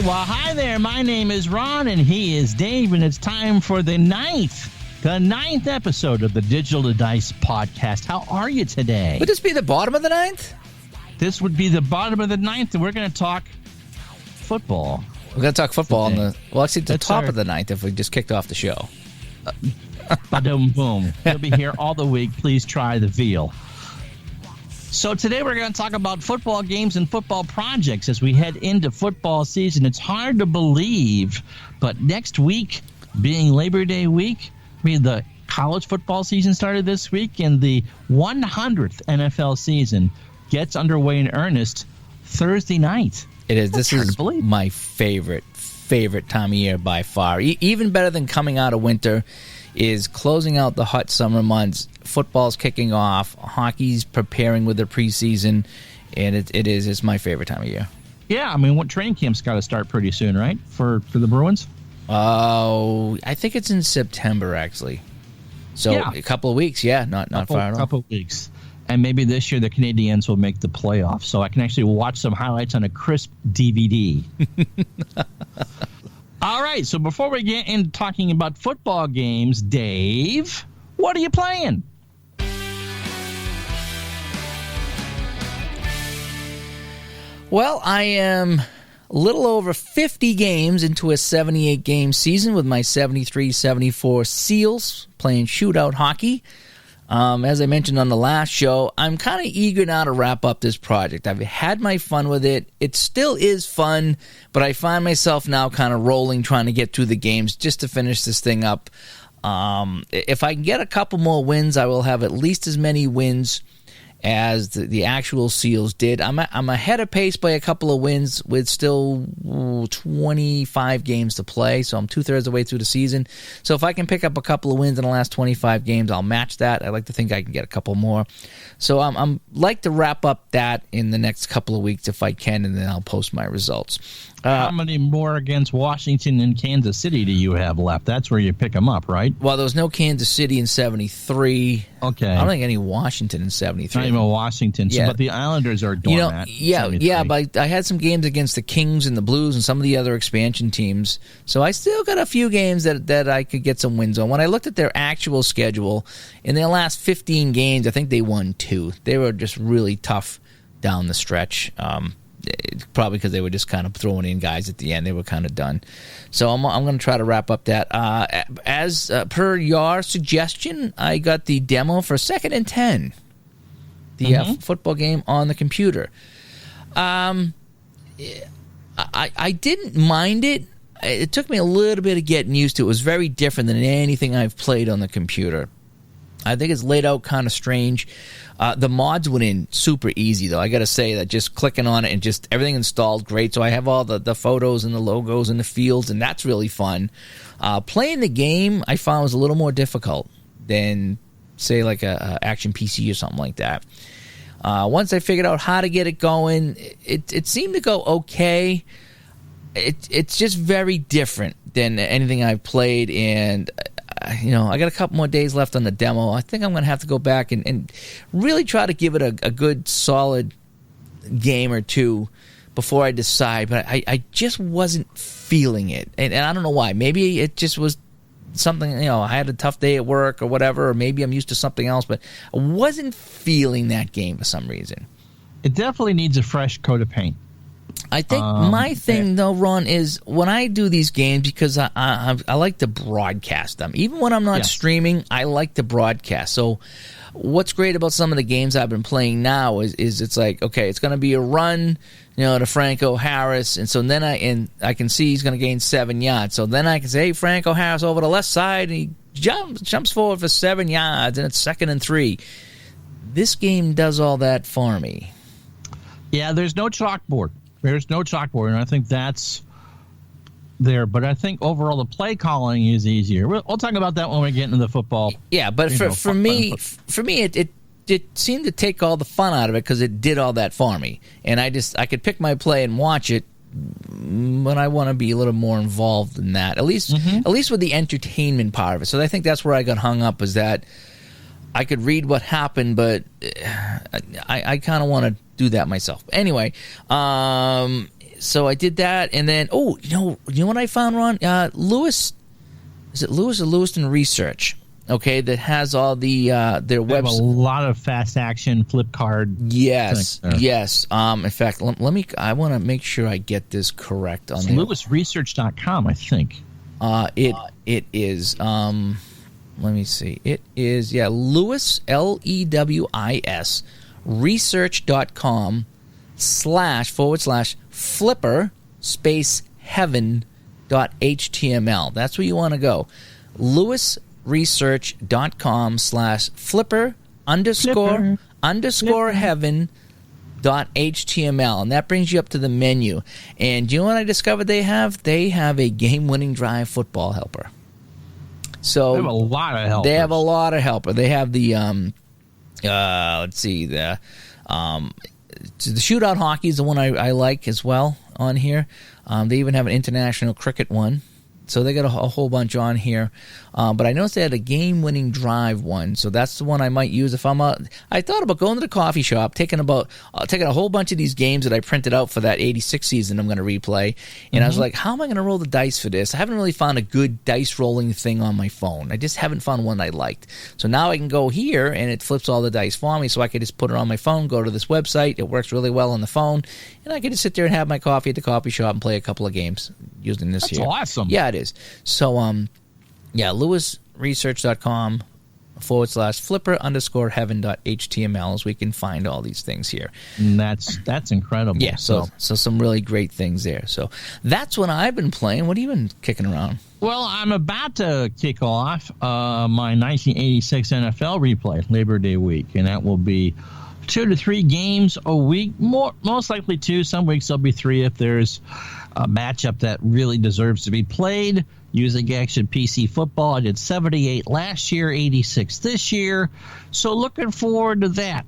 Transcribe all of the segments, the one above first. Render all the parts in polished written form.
right, well, hi there. My name is Ron, and he is Dave, and it's time for the ninth episode of the Digital to Dice podcast. How are you today? Would this be the bottom of the ninth? This would be the bottom of the ninth, and we're going to talk football. We're going to talk football today. on the top of the ninth if we just kicked off the show. Ba-dum, boom. You'll be here all the week. Please try the veal. So today we're going to talk about football games and football projects as we head into football season. It's hard to believe, but next week, being Labor Day week, the college football season started this week, and the 100th NFL season gets underway in earnest Thursday night. It is. This is my favorite time of year by far. Even better than coming out of winter is closing out the hot summer months. Football's kicking off. Hockey's preparing with their preseason, and it's my favorite time of year. Yeah, I mean, what training camp's got to start pretty soon, right? For the Bruins? Oh, I think it's in September, actually. So yeah. A couple of weeks, yeah, not far at all. A couple of weeks. And maybe this year the Canadiens will make the playoffs, so I can actually watch some highlights on a crisp DVD. All right, so before we get into talking about football games, Dave, what are you playing? Well, I am a little over 50 games into a 78-game season with my 73-74 Seals playing shootout hockey. As I mentioned on the last show, I'm kind of eager now to wrap up this project. I've had my fun with it. It still is fun, but I find myself now kind of rolling, trying to get through the games just to finish this thing up. If I can get a couple more wins, I will have at least as many wins as the actual Seals did. I'm ahead of pace by a couple of wins with still 25 games to play, so I'm two-thirds of the way through the season. So if I can pick up a couple of wins in the last 25 games, I'll match that. I like to think I can get a couple more. So I'm like to wrap up that in the next couple of weeks if I can, and then I'll post my results. How many more against Washington and Kansas City do you have left? That's where you pick them up, right? Well, there was no Kansas City in 73. Okay. I don't think any Washington in 73. Not even Washington. So, yeah. But the Islanders are dormant. Yeah, but I had some games against the Kings and the Blues and some of the other expansion teams. So I still got a few games that I could get some wins on. When I looked at their actual schedule, in their last 15 games, I think they won 2. They were just really tough down the stretch. Probably because they were just kind of throwing in guys at the end. They were kind of done. So I'm going to try to wrap up that. As per your suggestion, I got the demo for 2nd and 10, the football game on the computer. I didn't mind it. It took me a little bit of getting used to it. It was very different than anything I've played on the computer. I think it's laid out kind of strange. The mods went in super easy, though. I got to say that just clicking on it and just everything installed great. So I have all the photos and the logos and the fields, and that's really fun. Playing the game, I found was a little more difficult than, say, like a Action PC or something like that. Once I figured out how to get it going, it seemed to go okay. It's just very different than anything I've played, and I got a couple more days left on the demo. I think I'm going to have to go back and really try to give it a good, solid game or two before I decide. But I just wasn't feeling it. And I don't know why. Maybe it just was something, I had a tough day at work or whatever, or maybe I'm used to something else. But I wasn't feeling that game for some reason. It definitely needs a fresh coat of paint. I think my thing, though, Ron, is when I do these games, because I like to broadcast them. Even when I'm not streaming, I like to broadcast. So what's great about some of the games I've been playing now is it's like, okay, it's going to be a run, to Franco Harris. And so then I can see he's going to gain 7 yards. So then I can say, hey, Franco Harris over the left side, and he jumps forward for 7 yards, and it's 2nd and 3. This game does all that for me. Yeah, there's no chalkboard. And I think that's there. But I think overall the play calling is easier. We'll talk about that when we get into the football. Yeah, but for me, it seemed to take all the fun out of it because it did all that for me. And I could pick my play and watch it, but I want to be a little more involved in that. At least with the entertainment part of it. So I think that's where I got hung up, is that I could read what happened, but I kind of want to do that myself. Anyway, So I did that, and then you know what I found, Ron? Lewis, is it Lewis or Lewiston Research? Okay, that has all the their They have a website. lot of fast action flip card. Yes, things there. yes. In fact, let me. I want to make sure I get this correct on It's there. LewisResearch.com, I think. It is. Let me see. It is Lewis LEWIS research.com //flipper heaven.html. That's where you want to go. LewisResearch.com /flipper _ heaven.html, and that brings you up to the menu. And do you know what I discovered they have? They have a game-winning drive football helper. So They have a lot of helpers. They have a lot of helper. They have the let's see, the shootout hockey is the one I like as well on here. They even have an international cricket one. So they got a whole bunch on here. But I noticed they had a game-winning drive one. So that's the one I might use if I'm out. I thought about going to the coffee shop, taking a whole bunch of these games that I printed out for that 86 season I'm going to replay. And I was like, how am I going to roll the dice for this? I haven't really found a good dice rolling thing on my phone. I just haven't found one I liked. So now I can go here, and it flips all the dice for me. So I could just put it on my phone, go to this website. It works really well on the phone. And I could just sit there and have my coffee at the coffee shop and play a couple of games using this That's here. awesome. Yeah, it is. So, LewisResearch.com /flipper _ heaven.html as we can find all these things here. And that's incredible. Yeah, so some really great things there. So that's what I've been playing. What have you been kicking around? Well, I'm about to kick off my 1986 NFL replay, Labor Day week, and that will be 2 to 3 games a week. Most likely 2. Some weeks there'll be 3 if there's a matchup that really deserves to be played. Using Action PC Football, I did 78 last year, 86 this year. So looking forward to that.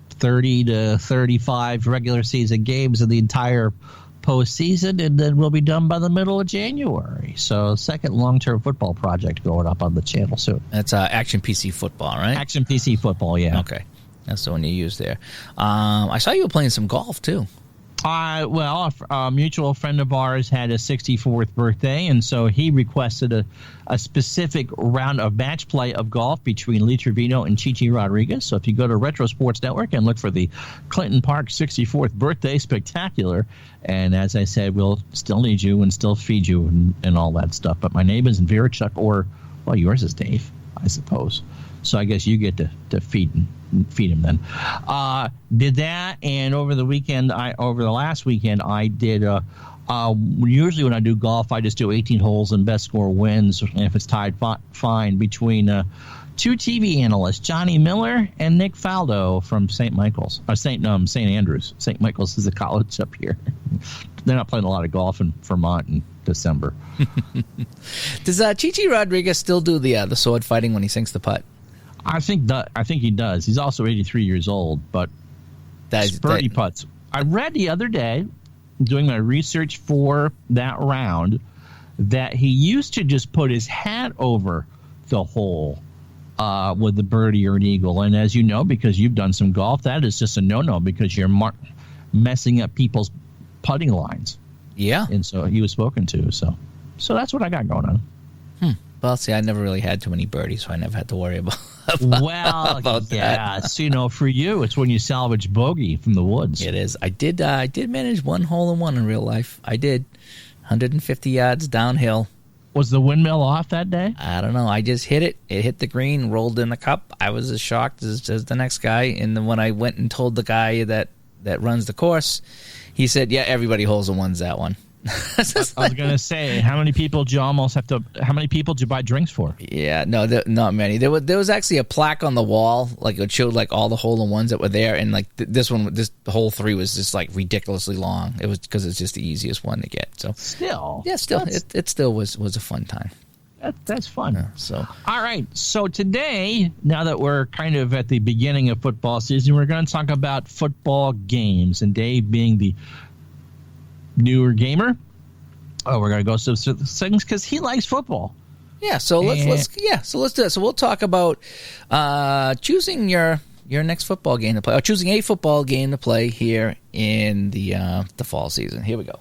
30 to 35 regular season games in the entire postseason, and then we'll be done by the middle of January. So second long-term football project going up on the channel soon. That's Action PC Football, right? Action PC Football, yeah. Okay. That's the one you use there. I saw you were playing some golf, too. Well, a mutual friend of ours had his 64th birthday, and so he requested a specific round of match play of golf between Lee Trevino and Chichi Rodriguez. So if you go to Retro Sports Network and look for the Clinton Park 64th Birthday Spectacular, and as I said, we'll still need you and still feed you and all that stuff. But my name is Verichuk, or, well, yours is Dave, I suppose. So I guess you get to feed him then. Did that, and over the last weekend, I did. Usually when I do golf, I just do 18 holes and best score wins. And if it's tied, fine between 2 TV analysts, Johnny Miller and Nick Faldo from St. Michael's, or St. Andrews. St. Michael's is a college up here. They're not playing a lot of golf in Vermont in December. Does Chichi Rodriguez still do the sword fighting when he sinks the putt? I think he does. He's also 83 years old, but birdie putts. I read the other day, doing my research for that round, that he used to just put his hat over the hole with the birdie or an eagle. And as you know, because you've done some golf, that is just a no-no because you're messing up people's putting lines. Yeah. And so he was spoken to. So that's what I got going on. Well, see, I never really had too many birdies, so I never had to worry about that. So, for you, it's when you salvage bogey from the woods. It is. I did manage 1 hole-in-1 in real life. I did. 150 yards downhill. Was the windmill off that day? I don't know. I just hit it. It hit the green, rolled in the cup. I was as shocked as the next guy. And then when I went and told the guy that runs the course, he said, yeah, everybody holes in ones that one. I was going to say, how many people did you buy drinks for? Yeah, no, not many. There was actually a plaque on the wall, like it showed like all the hole-in-ones that were there, and like this hole 3 was just like ridiculously long. It was because it's just the easiest one to get. So it still was a fun time. That's fun. Yeah, so all right. So today, now that we're kind of at the beginning of football season, we're going to talk about football games, and Dave being the newer gamer. We're gonna go through things because he likes football. Yeah, so let's do it. So we'll talk about choosing your your next football game to play, or choosing a football game to play here in the fall season. Here we go.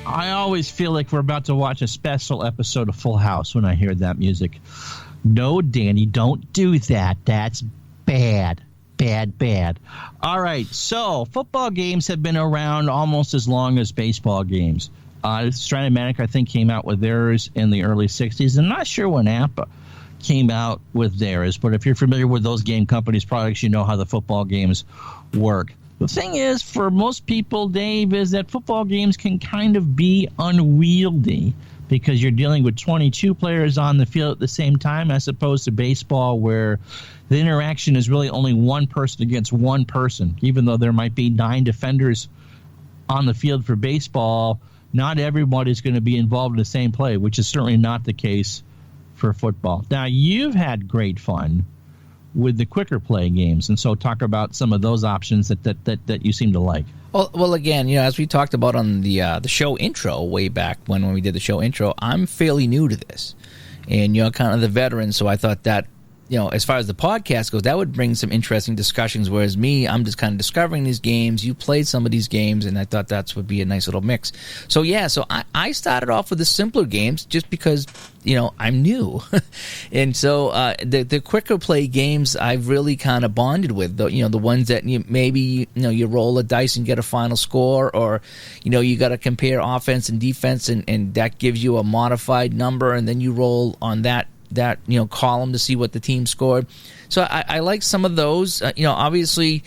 I always feel like we're about to watch a special episode of Full House when I hear that music. No, Danny, don't do that. That's bad. Bad. All right, so football games have been around almost as long as baseball games. Strat-O-Matic, I think, came out with theirs in the early 60s. I'm not sure when APBA came out with theirs, but if you're familiar with those game companies' products, you know how the football games work. The thing is, for most people, Dave, is that football games can kind of be unwieldy because you're dealing with 22 players on the field at the same time, as opposed to baseball where the interaction is really only one person against one person. Even though there might be 9 defenders on the field for baseball, not everybody's going to be involved in the same play, which is certainly not the case for football. Now, you've had great fun with the quicker play games, and so talk about some of those options that you seem to like. Well, again, as we talked about on the show intro way back when we did the show intro, I'm fairly new to this, and you're kind of the veteran, so I thought that, as far as the podcast goes, that would bring some interesting discussions, whereas me, I'm just kind of discovering these games. You played some of these games, and I thought that would be a nice little mix. So, I started off with the simpler games just because, I'm new. And so the quicker play games I've really kind of bonded with, the ones that you roll a dice and get a final score, or, you got to compare offense and defense, and that gives you a modified number, and then you roll on that column to see what the team scored. So I like some of those. Obviously,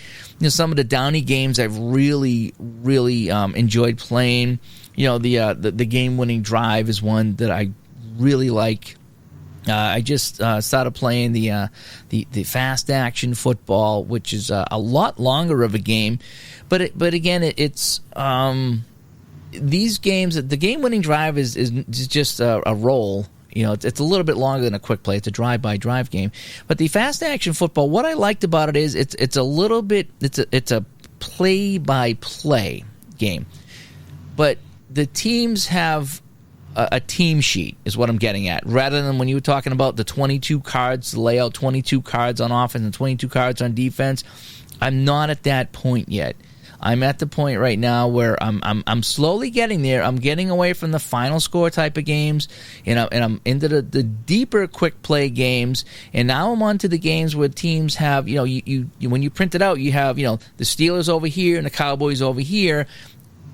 some of the Downey games I've really enjoyed playing. The game-winning drive is one that I really like. I just started playing the fast action football, which is a lot longer of a game, but again, it's these games. The game-winning drive is just a roll. It's a little bit longer than a quick play. It's a drive-by-drive game. But the fast-action football, what I liked about it is it's a little bit – it's a play-by-play game. But the teams have a team sheet is what I'm getting at. Rather than when you were talking about the 22 cards, lay out 22 cards on offense and 22 cards on defense, I'm not at that point yet. I'm at the point right now where I'm slowly getting there. I'm getting away from the final score type of games, and I'm into the deeper quick play games. And now I'm on to the games where teams have, you when you print it out, you have, the Steelers over here and the Cowboys over here,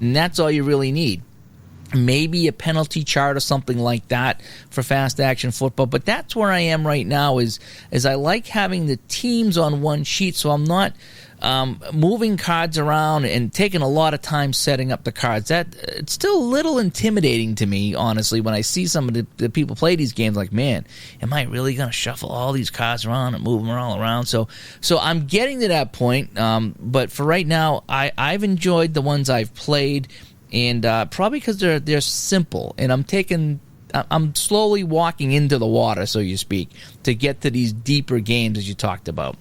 and that's all you really need. Maybe a penalty chart or something like that for fast action football. But that's where I am right now is I like having the teams on one sheet, so I'm not moving cards around and taking a lot of time setting up the cards. It's still a little intimidating to me, honestly, when I see some of the people play these games. Like, man, am I really going to shuffle all these cards around and move them all around? So I'm getting to that point. But for right now, I've enjoyed the ones I've played, and probably because they're simple, and I'm slowly walking into the water, so you speak, to get to these deeper games as you talked about.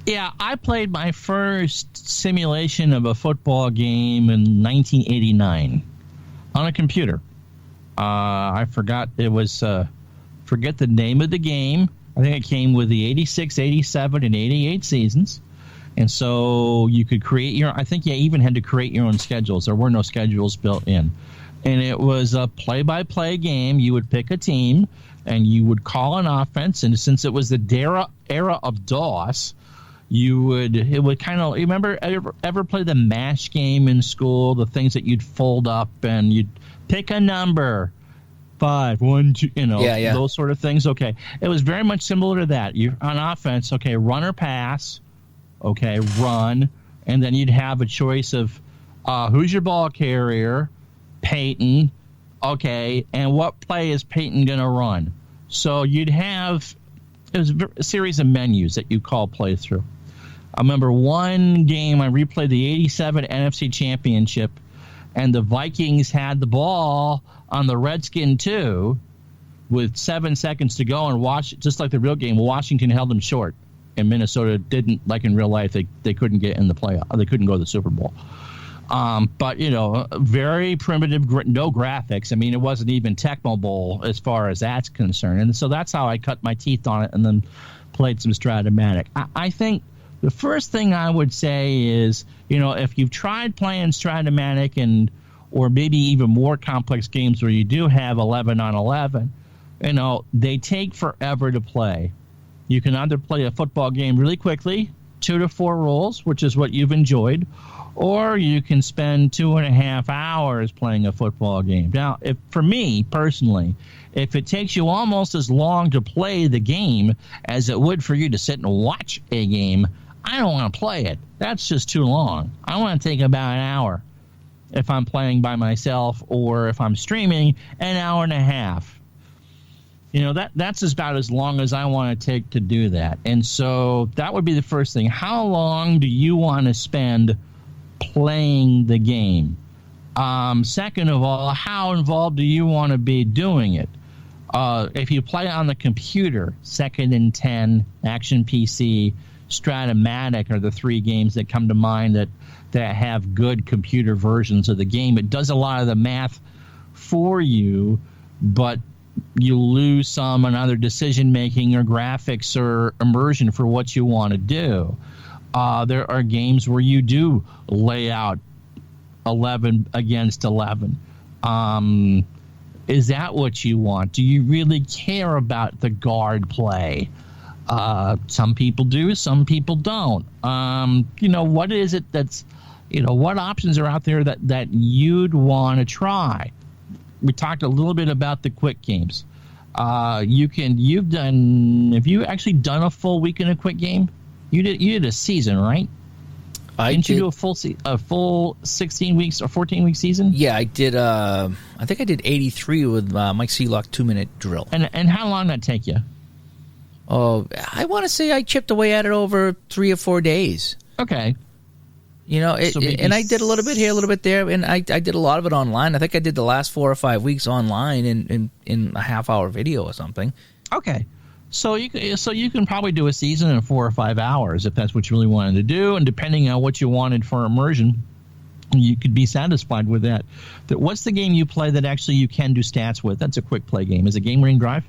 Yeah, I played my first simulation of a football game in 1989 on a computer. I forgot forget the name of the game. I think it came with the 86, 87, and 88 seasons. And so you could create I think you even had to create your own schedules. There were no schedules built in. And it was a play-by-play game. You would pick a team, and you would call an offense. And since it was the era of DOS, it would kind of, remember ever play the MASH game in school, the things that you'd fold up and you'd pick a number, 5, 1, 2, those sort of things. Okay. It was very much similar to that. You're on offense, okay, run or pass, okay, run, and then you'd have a choice of who's your ball carrier, Peyton, okay, and what play is Peyton going to run? So you'd have, it was a series of menus that you call play through. I remember one game I replayed the 87 NFC Championship, and the Vikings had the ball on the Redskin 2 with 7 seconds to go, and just like the real game, Washington held them short, and Minnesota didn't, like in real life, they couldn't get in the playoff. They couldn't go to the Super Bowl. But, very primitive, no graphics. I mean, it wasn't even Tecmo Bowl as far as that's concerned. And so that's how I cut my teeth on it and then played some Stratomatic. I think the first thing I would say is, if you've tried playing Stratomatic or maybe even more complex games where you do have 11 on 11, they take forever to play. You can either play a football game really quickly, 2 to 4 rolls, which is what you've enjoyed, or you can spend 2.5 hours playing a football game. Now, for me personally, if it takes you almost as long to play the game as it would for you to sit and watch a game, I don't want to play it. That's just too long. I want to take about an hour if I'm playing by myself, or if I'm streaming, an hour and a half. That's about as long as I want to take to do that. And so that would be the first thing. How long do you want to spend playing the game? Second of all, how involved do you want to be doing it? If you play on the computer, Second and 10, Action PC, Stratomatic are the 3 games that come to mind that have good computer versions of the game. It does a lot of the math for you, but you lose some on either decision making or graphics or immersion for what you want to do. There are games where you do lay out 11 against 11. Is that what you want? Do you really care about the guard play? Some people do, some people don't. What is it that's, what options are out there that you'd want to try? We talked a little bit about the quick games. Have you actually done a full week in a quick game? You did a season, right? Didn't you do a full 16 weeks or 14-week season? Yeah, I did. I think I did 83 with Mike Seelock 2-minute drill. And how long did that take you? Oh, I want to say I chipped away at it over 3 or 4 days. Okay. And I did a little bit here, a little bit there, and I did a lot of it online. I think I did the last 4 or 5 weeks online in a half-hour video or something. Okay. So you can probably do a season in 4 or 5 hours if that's what you really wanted to do, and depending on what you wanted for immersion, you could be satisfied with that. What's the game you play that actually you can do stats with? That's a quick play game. Is it Game Ring Drive?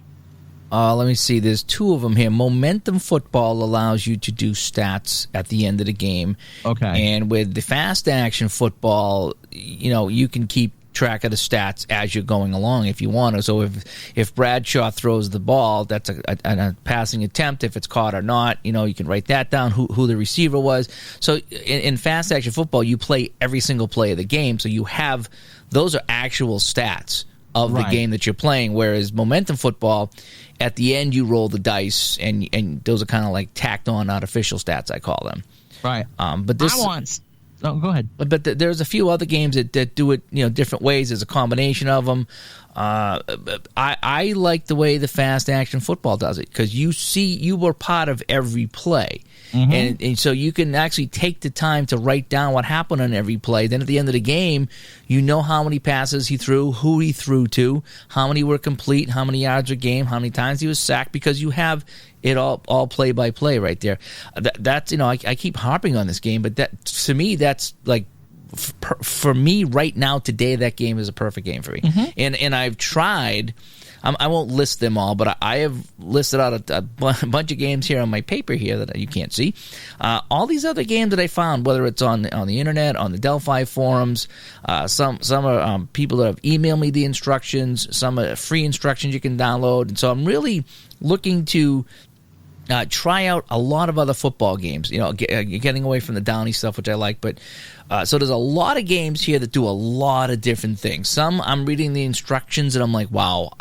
Let me see. There's 2 of them here. Momentum Football allows you to do stats at the end of the game. Okay. And with the Fast Action Football, you can keep track of the stats as you're going along if you want to. So if Bradshaw throws the ball, that's a passing attempt. If it's caught or not, you can write that down, who the receiver was. So in Fast Action Football, you play every single play of the game. So you have those are actual stats of the game that you're playing, whereas Momentum Football, at the end you roll the dice, and those are kind of like tacked on artificial stats, I call them. Right. But this, go ahead. But there's a few other games that do it different ways. There's a combination of them. I like the way the Fast Action Football does it, because you were part of every play. Mm-hmm. And so you can actually take the time to write down what happened on every play. Then at the end of the game, you know how many passes he threw, who he threw to, how many were complete, how many yards a game, how many times he was sacked, because you have it all play by play right there. That's I keep harping on this game, but that to me that's like for me right now today, that game is a perfect game for me. Mm-hmm. And I've tried. I won't list them all, but I have listed out a bunch of games here on my paper here that you can't see. All these other games that I found, whether it's on the internet, on the Delphi forums, some are people that have emailed me the instructions, some are free instructions you can download. And so I'm really looking to try out a lot of other football games, getting away from the Downey stuff, which I like. But so there's a lot of games here that do a lot of different things. Some I'm reading the instructions and I'm like, wow,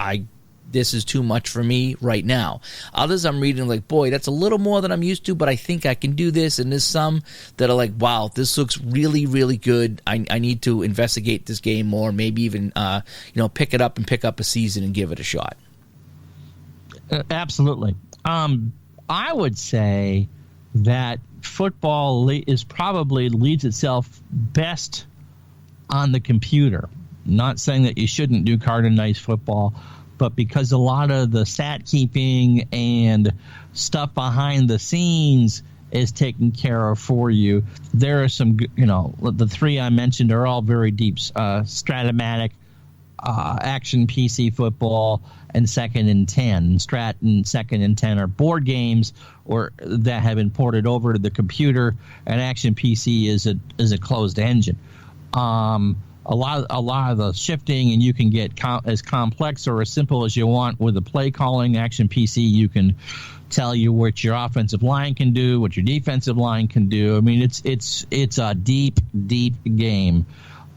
this is too much for me right now. Others I'm reading like, boy, that's a little more than I'm used to, but I think I can do this. And there's some that are like, wow, this looks really, really good. I need to investigate this game more, maybe even pick it up and pick up a season and give it a shot. Absolutely. I would say that football leads itself best on the computer. Not saying that you shouldn't do card-and-dice football, but because a lot of the stat keeping and stuff behind the scenes is taken care of for you. There are some, the three I mentioned are all very deep. Stratomatic, Action PC Football, and Second and 10. Strat and Second and 10 are board games or that have been ported over to the computer, and Action PC is a closed engine. A lot of the shifting, and you can get as complex or as simple as you want with the play calling. Action PC, you can tell you what your offensive line can do, what your defensive line can do. I mean, it's a deep game.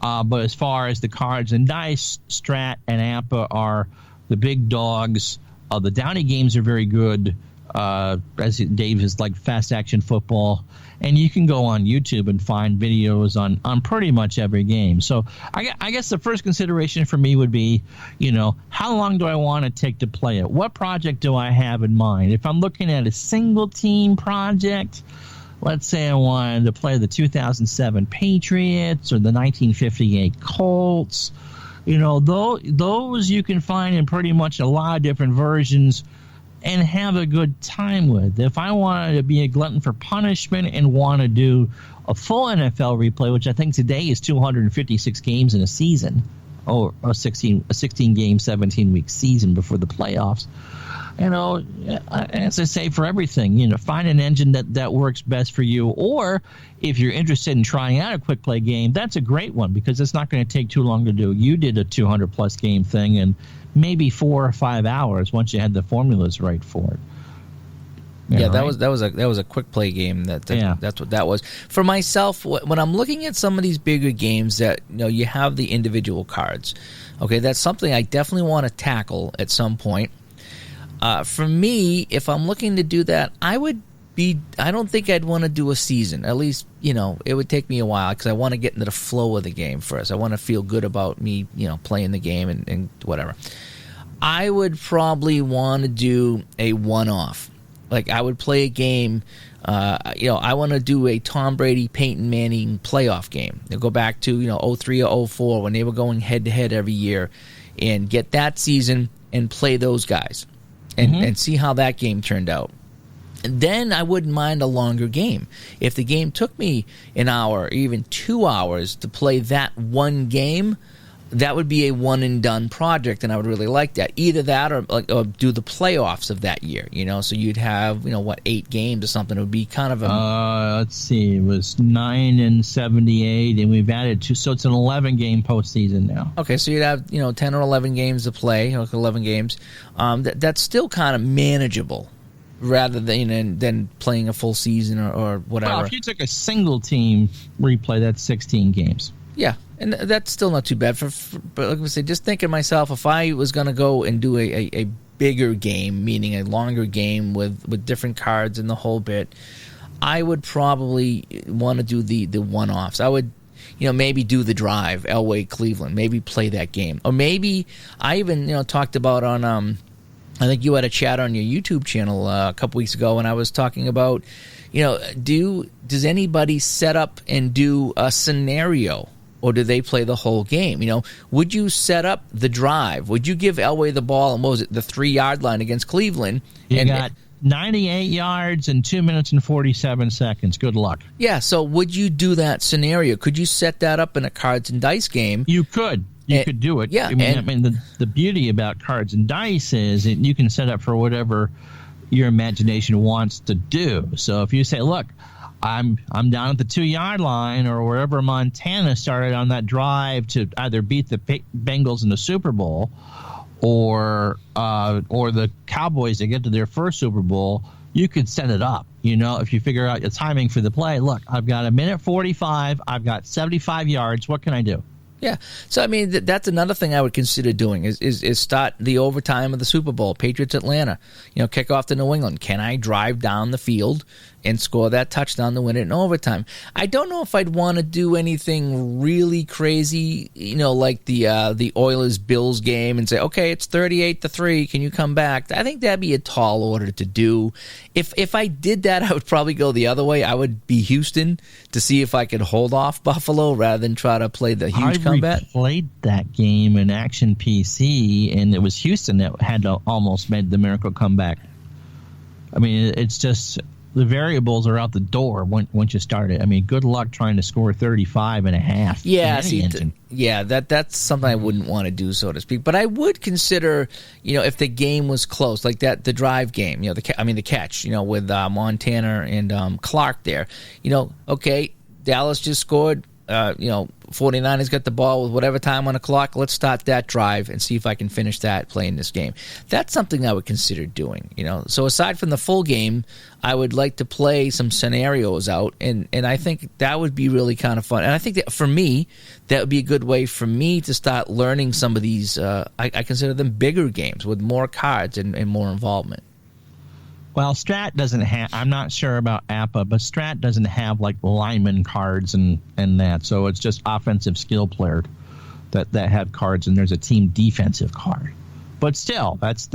But as far as the cards and dice, Strat and AMPA are the big dogs. The Downey games are very good. As Dave is like Fast Action Football, and you can go on YouTube and find videos on pretty much every game. So I guess the first consideration for me would be, how long do I want to take to play it? What project do I have in mind? If I'm looking at a single team project, let's say I wanted to play the 2007 Patriots or the 1958 Colts, those you can find in pretty much a lot of different versions and have a good time with. If I wanted to be a glutton for punishment and want to do a full NFL replay, which I think today is 256 games in a season, or a 16-game, 17-week season before the playoffs, as I say, for everything, find an engine that works best for you. Or if you're interested in trying out a quick play game, that's a great one because it's not going to take too long to do. You did a 200-plus game thing in maybe 4 or 5 hours once you had the formulas right for it. Yeah, right? that was a quick play game. That's what that was. For myself, when I'm looking at some of these bigger games that you have the individual cards, okay, that's something I definitely want to tackle at some point. For me, if I'm looking to do that, I don't think I'd want to do a season. At least, it would take me a while because I want to get into the flow of the game first. I want to feel good about me, playing the game and whatever. I would probably want to do a one-off. Like, I would play a game, I want to do a Tom Brady, Peyton Manning playoff game. They'll go back to, 03 or 04 when they were going head-to-head every year and get that season and play those guys. And see how that game turned out. And then I wouldn't mind a longer game. If the game took me an hour or even 2 hours to play that one game, that would be a one-and-done project, and I would really like that. Either that or do the playoffs of that year, So you'd have, 8 games or something. It would be kind of a... let's see. It was 9 and 78, and we've added 2, so it's an 11-game postseason now. Okay, so you'd have, 10 or 11 games to play, 11 games. That's still kind of manageable rather than playing a full season or whatever. Well, if you took a single-team replay, that's 16 games. Yeah, and that's still not too bad. But like I say, just thinking to myself, if I was going to go and do a bigger game, meaning a longer game with different cards and the whole bit, I would probably want to do the one-offs. I would, maybe do the drive, Elway, Cleveland, maybe play that game. Or maybe I even, talked about on, I think you had a chat on your YouTube channel a couple weeks ago, and I was talking about, does anybody set up and do a scenario? Or do they play the whole game? Would you set up the drive? Would you give Elway the ball and what was it, the 3-yard line against Cleveland? You got 98 yards in 2 minutes and 47 seconds. Good luck. Yeah, so would you do that scenario? Could you set that up in a cards and dice game? You could. You could do it. Yeah, I mean the beauty about cards and dice is that you can set up for whatever your imagination wants to do. So if you say, look, I'm down at the 2-yard line or wherever Montana started on that drive to either beat the Bengals in the Super Bowl or the Cowboys to get to their first Super Bowl, you could set it up. If you figure out the timing for the play, look, I've got 1:45, I've got 75 yards. What can I do? Yeah, so I mean that's another thing I would consider doing is start the overtime of the Super Bowl, Patriots Atlanta, kick off to New England. Can I drive down the field and score that touchdown to win it in overtime? I don't know if I'd want to do anything really crazy, like the Oilers Bills game and say, okay, it's 38-3, can you come back? I think that'd be a tall order to do. If I did that, I would probably go the other way. I would be Houston to see if I could hold off Buffalo rather than try to play the huge comeback. I played that game in Action PC, and it was Houston that had almost made the miracle comeback. I mean, it's just the variables are out the door once you start it. I mean, good luck trying to score 35 and a half. Yeah, that's something I wouldn't want to do, so to speak. But I would consider, if the game was close, like the drive game, the catch, with Montana and Clark there. Okay, Dallas just scored. 49ers got the ball with whatever time on the clock. Let's start that drive and see if I can finish that playing this game. That's something I would consider doing. So aside from the full game, I would like to play some scenarios out, and I think that would be really kind of fun. And I think that for me, that would be a good way for me to start learning some of these. I consider them bigger games with more cards and more involvement. Well, Strat doesn't have, I'm not sure about APA, but Strat doesn't have like lineman cards and that. So it's just offensive skill players that have cards, and there's a team defensive card. But still, that's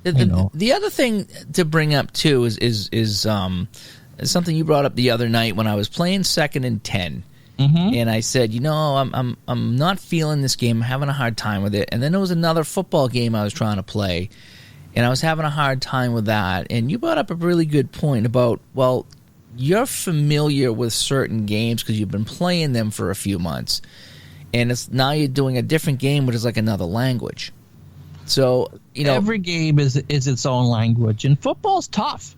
the other thing to bring up too is something you brought up the other night when I was playing 2nd and 10. Mm-hmm. And I said, I'm not feeling this game. I'm having a hard time with it. And then there was another football game I was trying to play, and I was having a hard time with that. And you brought up a really good point about, well, you're familiar with certain games because you've been playing them for a few months. And now you're doing a different game, which is like another language. So, every game is its own language. And football's tough.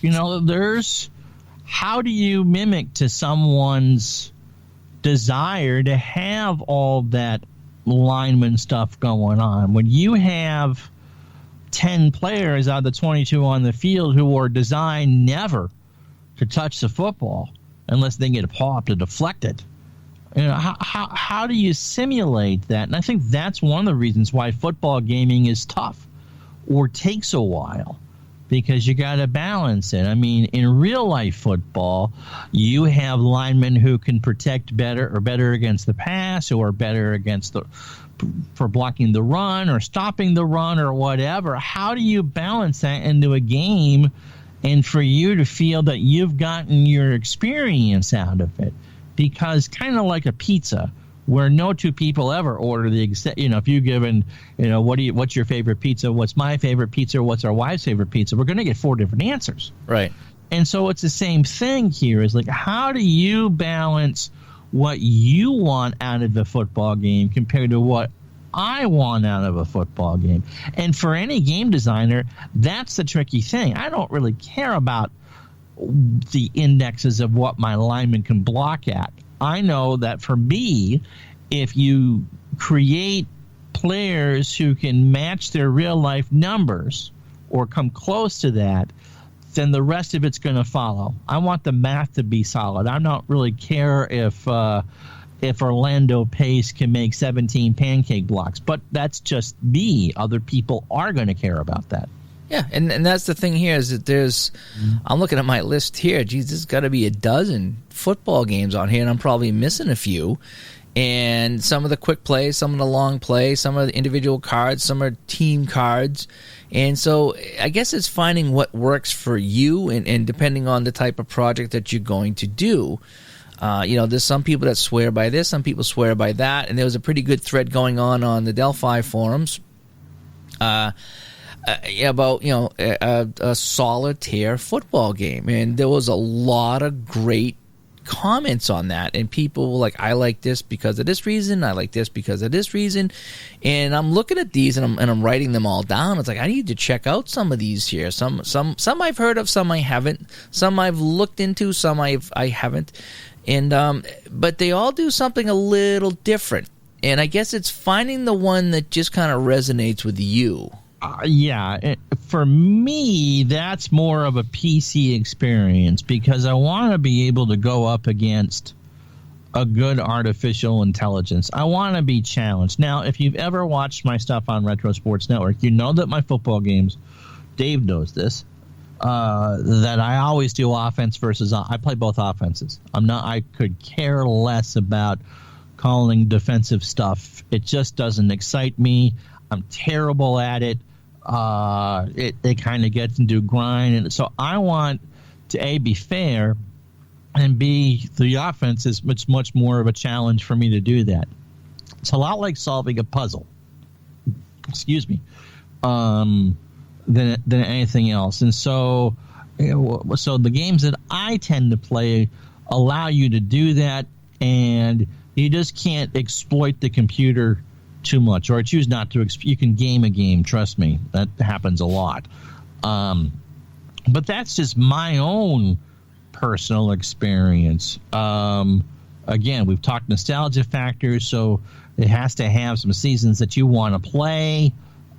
There's, how do you mimic to someone's desire to have all that lineman stuff going on? When you have 10 players out of the 22 on the field who are designed never to touch the football unless they get popped or deflected. How do you simulate that? And I think that's one of the reasons why football gaming is tough or takes a while, because you got to balance it. I mean, in real life football, you have linemen who can protect better against the pass, or better for blocking the run or stopping the run or whatever. How do you balance that into a game and for you to feel that you've gotten your experience out of it? Because kind of like a pizza, where no two people ever order the exact, if you given, what's your favorite pizza? What's my favorite pizza? What's our wife's favorite pizza? We're going to get 4 different answers. Right. And so it's the same thing here. Is like, how do you balance what you want out of the football game compared to what I want out of a football game? And for any game designer, that's the tricky thing. I don't really care about the indexes of what my lineman can block at. I know that for me, if you create players who can match their real life numbers or come close to that, then the rest of it's going to follow. I want the math to be solid. I don't really care if Orlando Pace can make 17 pancake blocks, but that's just me. Other people are going to care about that. Yeah, and that's the thing here is that there's, I'm looking at my list here. Geez, there's got to be a dozen football games on here, and I'm probably missing a few. And some of the quick plays, some of the long plays, some of the individual cards, some are team cards. And so I guess it's finding what works for you and depending on the type of project that you're going to do. There's some people that swear by this, some people swear by that. And there was a pretty good thread going on the Delphi forums about a solitaire football game, and there was a lot of great comments on that, and people were like, I like this because of this reason, I like this because of this reason. And I'm looking at these and I'm writing them all down. It's like, I need to check out some of these here. Some I've heard of, some I haven't, some I've looked into, some I haven't. And but they all do something a little different, and I guess it's finding the one that just kind of resonates with you. For me, that's more of a PC experience, because I want to be able to go up against a good artificial intelligence. I want to be challenged. Now, if you've ever watched my stuff on Retro Sports Network, you know that my football games, Dave knows this, that I always do offense versus I play both offenses. I could care less about calling defensive stuff. It just doesn't excite me. I'm terrible at it. It kind of gets into grind, and so I want to A, be fair, and B, the offense is much more of a challenge for me to do that. It's a lot like solving a puzzle. Excuse me. Than anything else. And so So the games that I tend to play allow you to do that, and you just can't exploit the computer too much, or choose not to. You can game a game. Trust me, that happens a lot. But that's just my own personal experience. Again, we've talked nostalgia factors, so it has to have some seasons that you want to play.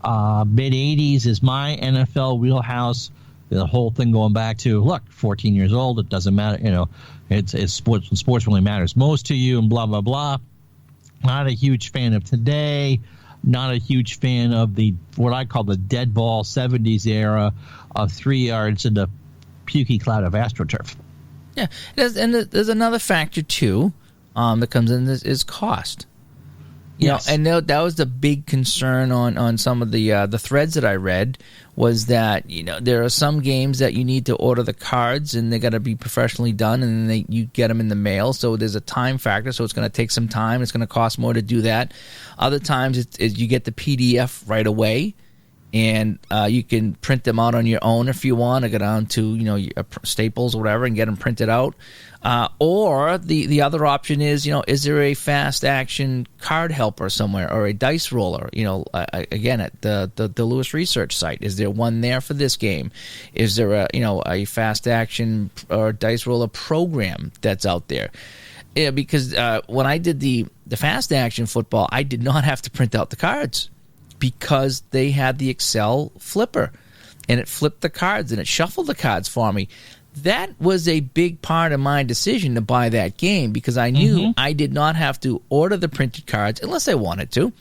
Mid 80s is my NFL wheelhouse. The whole thing going back to, look, 14 years old, it doesn't matter. It's sports really matters most to you, and blah, blah, blah. Not a huge fan of today. Not a huge fan of what I call the dead ball 70s era of 3 yards in the pukey cloud of AstroTurf. Yeah, and there's another factor too that comes in. This is cost. Yes. And that was the big concern on some of the threads that I read, was that there are some games that you need to order the cards and they got to be professionally done, and then you get them in the mail. So there's a time factor. So it's going to take some time. It's going to cost more to do that. Other times you get the PDF right away, and you can print them out on your own if you want, or go down to Staples or whatever and get them printed out. Or the other option is there a fast action card helper somewhere, or a dice roller? Again, at the Lewis Research site, is there one there for this game? Is there a fast action or dice roller program that's out there? Yeah, because when I did the fast action football, I did not have to print out the cards, because they had the Excel flipper, and it flipped the cards and it shuffled the cards for me. That was a big part of my decision to buy that game, because I knew I did not have to order the printed cards unless I wanted to.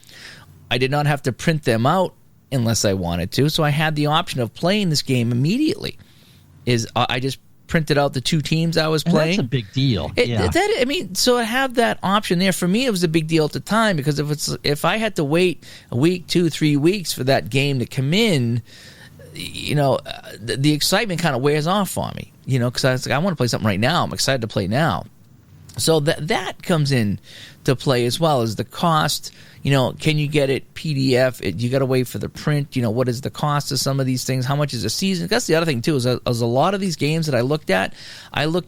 I did not have to print them out unless I wanted to. So I had the option of playing this game immediately. I just printed out the two teams I was playing. That's a big deal. So I have that option there. For me, it was a big deal at the time, because if I had to wait a week, 2-3 weeks for that game to come in, the excitement kind of wears off for me. Because I was like, I want to play something right now. I'm excited to play now. So that comes in to play, as well as the cost. Can you get it PDF? You got to wait for the print. What is the cost of some of these things? How much is a season? That's the other thing too. Is a lot of these games that I look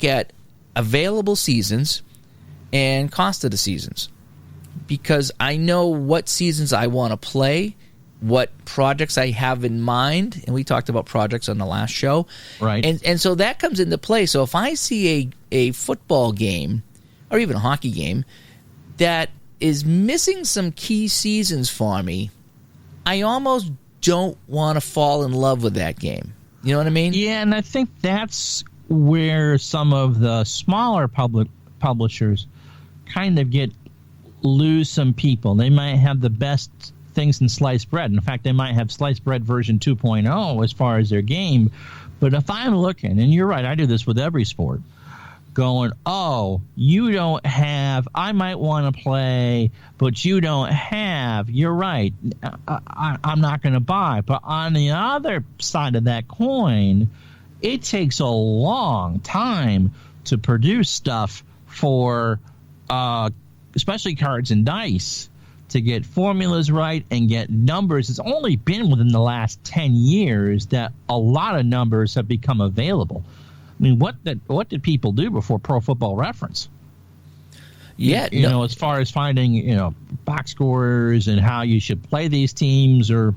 at available seasons and cost of the seasons, because I know what seasons I want to play, what projects I have in mind, and we talked about projects on the last show, right? And so that comes into play. So if I see a football game or even a hockey game that is missing some key seasons for me, I almost don't want to fall in love with that game. You know what I mean? Yeah, and I think that's where some of the smaller publishers kind of lose some people. They might have the best things in sliced bread. In fact, they might have sliced bread version 2.0 as far as their game. But if I'm looking, and you're right, I do this with every sport, going, oh, you don't have, I might want to play, but you don't have, you're right, I'm not going to buy. But on the other side of that coin, it takes a long time to produce stuff for especially cards and dice, to get formulas right and get numbers. It's only been within the last 10 years that a lot of numbers have become available. I mean, what did people do before Pro Football Reference? Yeah, as far as finding box scores and how you should play these teams or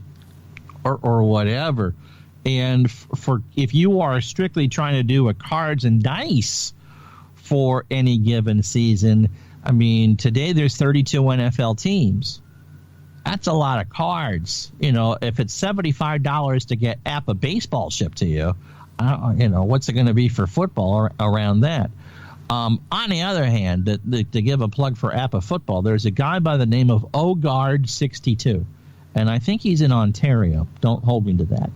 whatever. And for if you are strictly trying to do a cards and dice for any given season, I mean, today there's 32 NFL teams. That's a lot of cards. If it's $75 to get APA baseball shipped to you, what's it going to be for football around that? On the other hand, to give a plug for APA football, there's a guy by the name of Ogard62, and I think he's in Ontario. Don't hold me to that.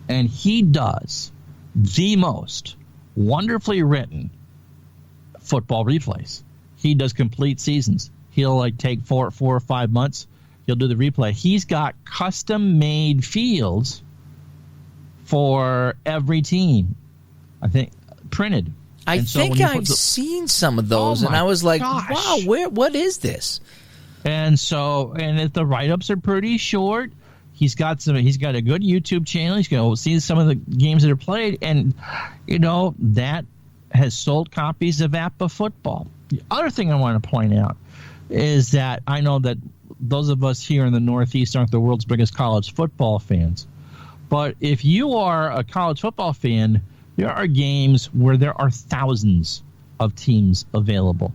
And he does the most wonderfully written football replays. He does complete seasons. He'll take four or 5 months. He'll do the replay. He's got custom-made fields for every team, I think, printed. I think I've seen some of those, and I was like, wow, what is this? And if the write-ups are pretty short, He's got a good YouTube channel. He's going to see some of the games that are played, and that has sold copies of APBA Football. The other thing I want to point out is that I know that those of us here in the Northeast aren't the world's biggest college football fans, but if you are a college football fan, there are games where there are thousands of teams available.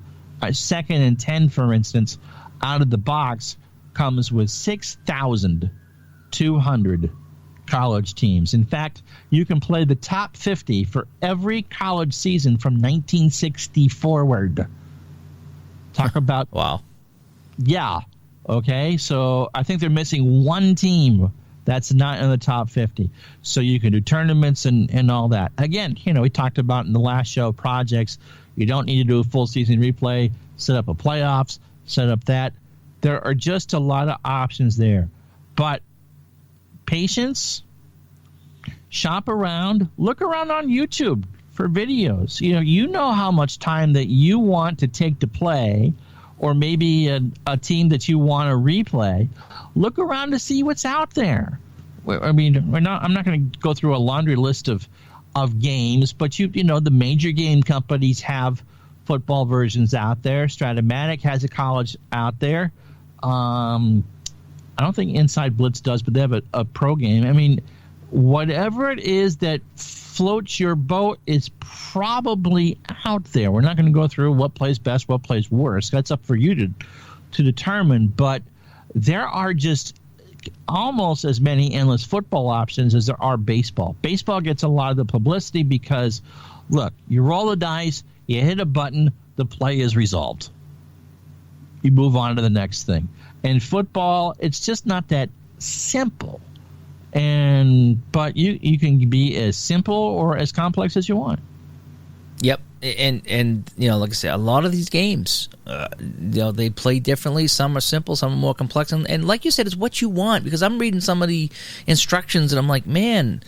Second and 10, for instance, out of the box comes with 6,200 college teams. In fact, you can play the top 50 for every college season from 1960 forward. Talk about... Wow. Yeah. Okay, so I think they're missing one team that's not in the top 50. So you can do tournaments and all that. Again, we talked about in the last show projects. You don't need to do a full season replay, set up a playoffs, set up that. There are just a lot of options there. But patience, shop around, look around on YouTube for videos. You know how much time that you want to take to play, or maybe a team that you want to replay. Look around to see what's out there. I mean, I'm not going to go through a laundry list of games, but the major game companies have football versions out there. Stratomatic has a college out there. I don't think Inside Blitz does, but they have a pro game. I mean, whatever it is that floats your boat is probably out there. We're not going to go through what plays best, what plays worst. That's up for you to determine. But there are just almost as many endless football options as there are baseball. Baseball gets a lot of the publicity because, look, you roll the dice, you hit a button, the play is resolved. You move on to the next thing. In football, it's just not that simple. But you can be as simple or as complex as you want. Yep, and like I said, a lot of these games, they play differently. Some are simple, some are more complex, and like you said, it's what you want. Because I'm reading some of the instructions, and I'm like, man,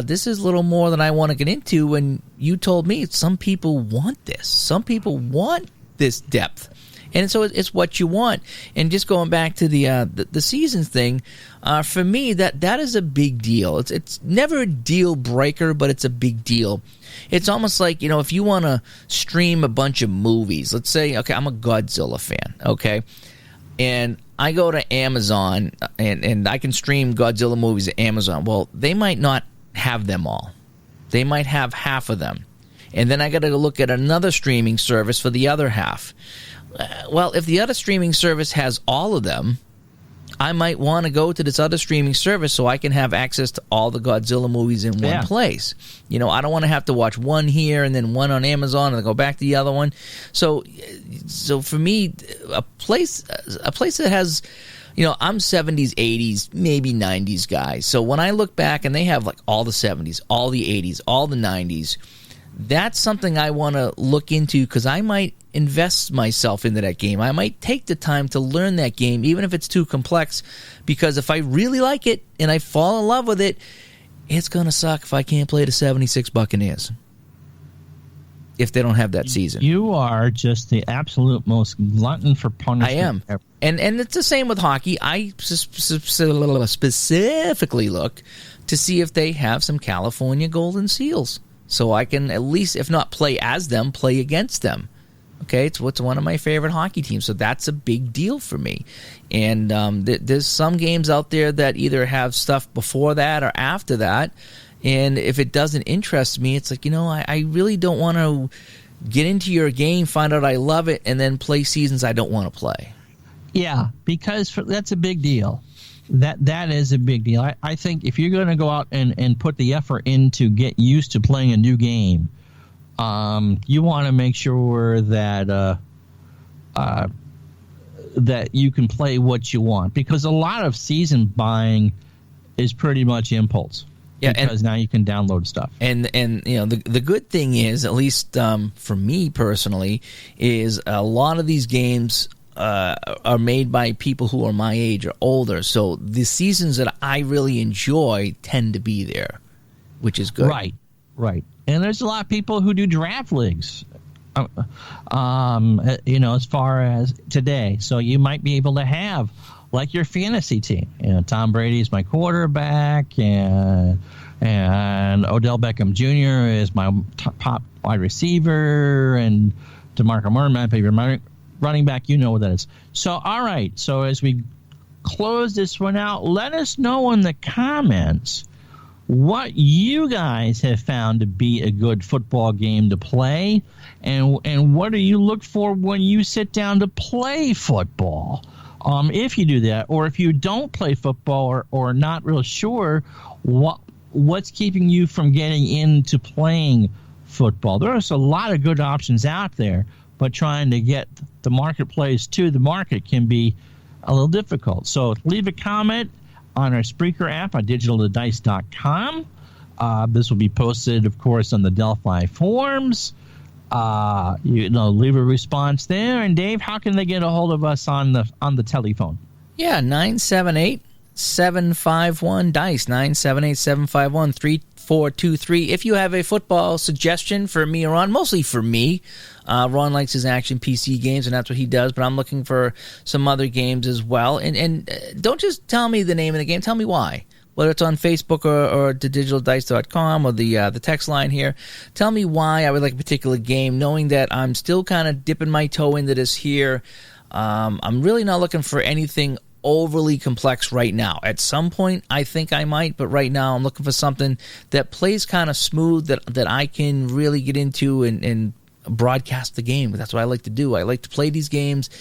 this is a little more than I want to get into. And you told me some people want this. Some people want this depth. And so it's what you want. And just going back to the season thing, for me, that is a big deal. It's never a deal breaker, but it's a big deal. It's almost like, if you want to stream a bunch of movies, let's say, okay, I'm a Godzilla fan, okay? And I go to Amazon, and I can stream Godzilla movies at Amazon. Well, they might not have them all. They might have half of them. And then I got to look at another streaming service for the other half. Well, if the other streaming service has all of them, I might want to go to this other streaming service so I can have access to all the Godzilla movies in one place. I don't want to have to watch one here and then one on Amazon and then go back to the other one. So for me, a place that has, I'm 70s, 80s, maybe 90s guy. So when I look back and they have like all the 70s, all the 80s, all the 90s, that's something I want to look into because I might invest myself into that game. I might take the time to learn that game, even if it's too complex, because if I really like it and I fall in love with it, it's going to suck if I can't play the 76 Buccaneers if they don't have that season. You are just the absolute most glutton for punishment. I am. Ever. And it's the same with hockey. I specifically look to see if they have some California Golden Seals, so I can at least, if not play as them, play against them. Okay, it's one of my favorite hockey teams, so that's a big deal for me. And there's some games out there that either have stuff before that or after that, and if it doesn't interest me, it's like, I really don't want to get into your game, find out I love it, and then play seasons I don't want to play. Yeah, because that's a big deal. That is a big deal. I think if you're going to go out and put the effort in to get used to playing a new game, you want to make sure that that you can play what you want, because a lot of season buying is pretty much impulse. Yeah, because now you can download stuff. And the good thing is, at least for me personally, is a lot of these games are made by people who are my age or older. So the seasons that I really enjoy tend to be there, which is good. Right. And there's a lot of people who do draft leagues. as far as today. So you might be able to have like your fantasy team. Tom Brady's my quarterback, and Odell Beckham Jr. is my top wide receiver, and DeMarco Murray might be your running back. You know what that is. So, all right. So as we close this one out, let us know in the comments what you guys have found to be a good football game to play, and what do you look for when you sit down to play football? If you do that, or if you don't play football or not real sure, what's keeping you from getting into playing football? There's a lot of good options out there, but trying to get the marketplace to the market can be a little difficult. So leave a comment on our Spreaker app on digitaldice.com. This will be posted, of course, on the Delphi forums. Leave a response there. And Dave, how can they get a hold of us on the telephone? Yeah, 978-751-DICE, 978-751-3423. If you have a football suggestion for me or Ron, mostly for me. Ron likes his action PC games, and that's what he does, but I'm looking for some other games as well. And don't just tell me the name of the game, tell me why. Whether it's on Facebook or digitaldice.com or the text line here, tell me why I would like a particular game, knowing that I'm still kind of dipping my toe into this here. I'm really not looking for anything overly complex right now. At some point, I think I might, but right now I'm looking for something that plays kind of smooth, that I can really get into and broadcast the game. That's what I like to do. I like to play these games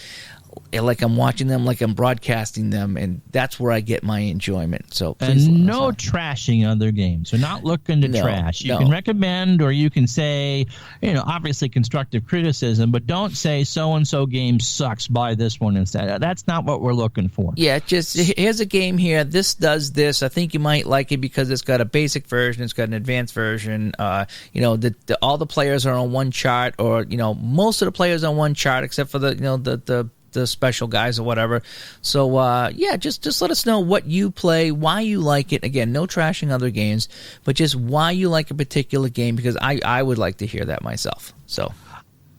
like I'm watching them, like I'm broadcasting them, and that's where I get my enjoyment. So and no trashing other games. We're not looking to trash. You can recommend, or you can say, obviously constructive criticism, but don't say so-and-so game sucks, buy this one instead. That's not what we're looking for. Yeah, just here's a game here. This does this. I think you might like it because it's got a basic version. It's got an advanced version. All the players are on one chart, or most of the players on one chart, except for the special guys or whatever. So just let us know what you play, why you like it. Again, no trashing other games, but just why you like a particular game, because I would like to hear that myself. So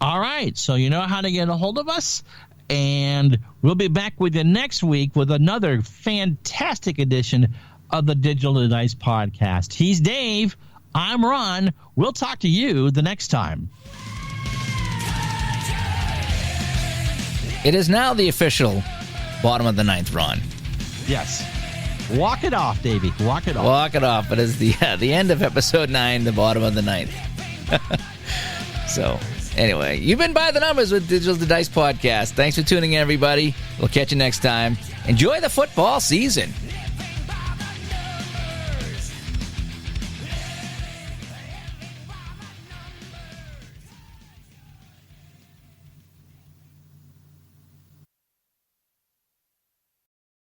all right, so you know how to get a hold of us, and we'll be back with you next week with another fantastic edition of the Digital Dice podcast. He's Dave, I'm Ron. We'll talk to you the next time. It is now the official bottom of the ninth, Ron. Yes. Walk it off, Davey. Walk it off. Walk it off. It is the end of episode 9, the bottom of the ninth. So, anyway, you've been by the numbers with Digital Dice Podcast. Thanks for tuning in, everybody. We'll catch you next time. Enjoy the football season.